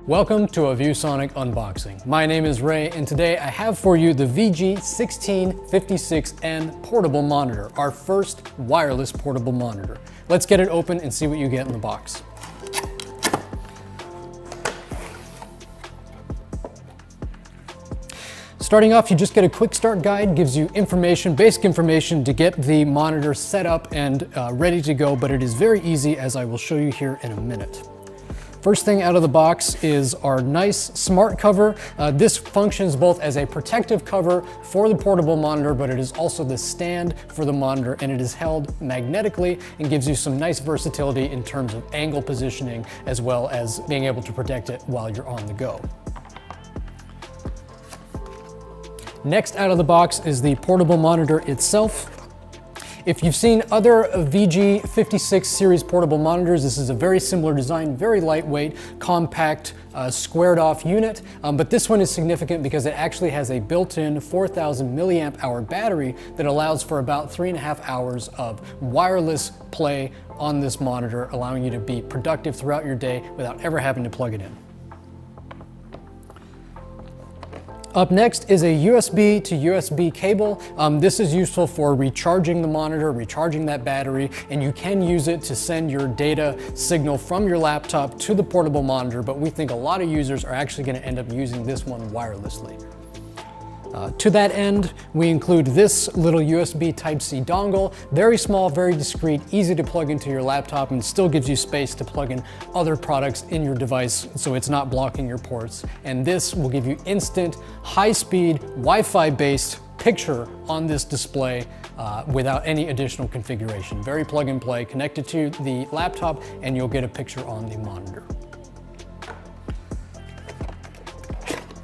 Welcome to a ViewSonic unboxing. My name is Ray, and today I have for you the VG1656N portable monitor, our first wireless portable monitor. Let's get it open and see what you get in the box. Starting off, you just get a quick start guide, gives you information, basic information to get the monitor set up and ready to go, but it is very easy, as I will show you here in a minute. First thing out of the box is our nice smart cover. This functions both as a protective cover for the portable monitor, but it is also the stand for the monitor, and it is held magnetically and gives you some nice versatility in terms of angle positioning, as well as being able to protect it while you're on the go. Next out of the box is the portable monitor itself. If you've seen other VG56 series portable monitors, this is a very similar design, very lightweight, compact, squared off unit, but this one is significant because it actually has a built-in 4,000 milliamp hour battery that allows for about 3.5 hours of wireless play on this monitor, allowing you to be productive throughout your day without ever having to plug it in. Up next is a USB to USB cable. This is useful for recharging the monitor, recharging that battery, and you can use it to send your data signal from your laptop to the portable monitor, but we think a lot of users are actually going to end up using this one wirelessly. To that end, we include this little USB Type-C dongle, very small, very discreet, easy to plug into your laptop, and still gives you space to plug in other products in your device so it's not blocking your ports. And this will give you instant, high-speed, Wi-Fi based picture on this display without any additional configuration. Very plug and play, connect it to the laptop and you'll get a picture on the monitor.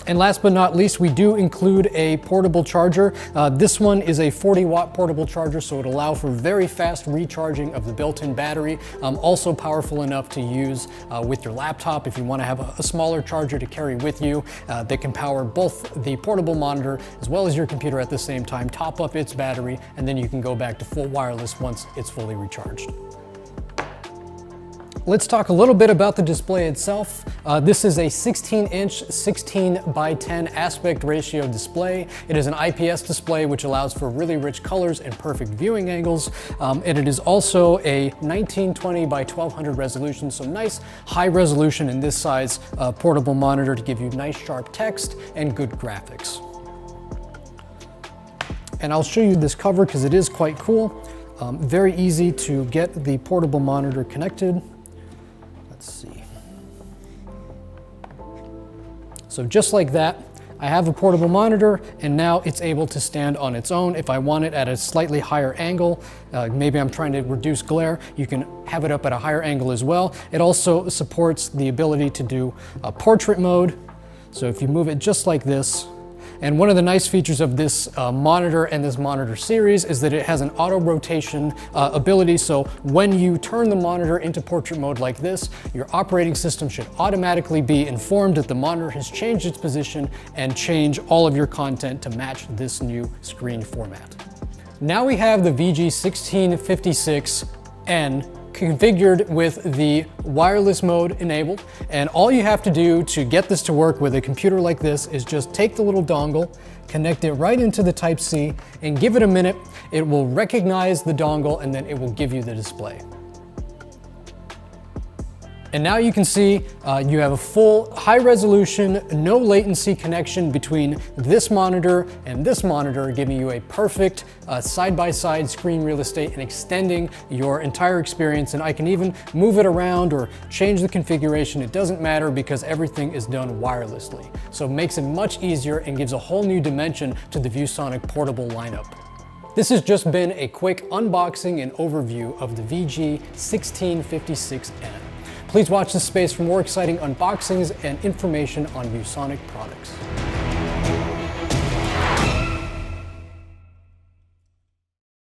And last but not least, we do include a portable charger. This one is a 40-watt portable charger, so it'll allow for very fast recharging of the built-in battery. Also powerful enough to use with your laptop if you want to have a smaller charger to carry with you that can power both the portable monitor as well as your computer at the same time, top up its battery, and then you can go back to full wireless once it's fully recharged. Let's talk a little bit about the display itself. This is a 16-inch, 16:10 aspect ratio display. It is an IPS display, which allows for really rich colors and perfect viewing angles. And it is also a 1920 by 1200 resolution, so nice high resolution in this size portable monitor to give you nice sharp text and good graphics. And I'll show you this cover because it is quite cool. Very easy to get the portable monitor connected. Let's see. So just like that, I have a portable monitor, and now it's able to stand on its own. If I want it at a slightly higher angle, maybe I'm trying to reduce glare, you can have it up at a higher angle as well. It also supports the ability to do a portrait mode. So if you move it just like this, and one of the nice features of this monitor and this monitor series is that it has an auto rotation ability. So when you turn the monitor into portrait mode like this, your operating system should automatically be informed that the monitor has changed its position and change all of your content to match this new screen format. Now we have the VG1656N configured with the wireless mode enabled, and all you have to do to get this to work with a computer like this is just take the little dongle, connect it right into the Type-C, and give it a minute. It will recognize the dongle and then it will give you the display. And now you can see you have a full high resolution, no latency connection between this monitor and this monitor, giving you a perfect side-by-side screen real estate and extending your entire experience. And I can even move it around or change the configuration. It doesn't matter because everything is done wirelessly. So it makes it much easier and gives a whole new dimension to the ViewSonic portable lineup. This has just been a quick unboxing and overview of the VG1656N. Please watch this space for more exciting unboxings and information on ViewSonic products.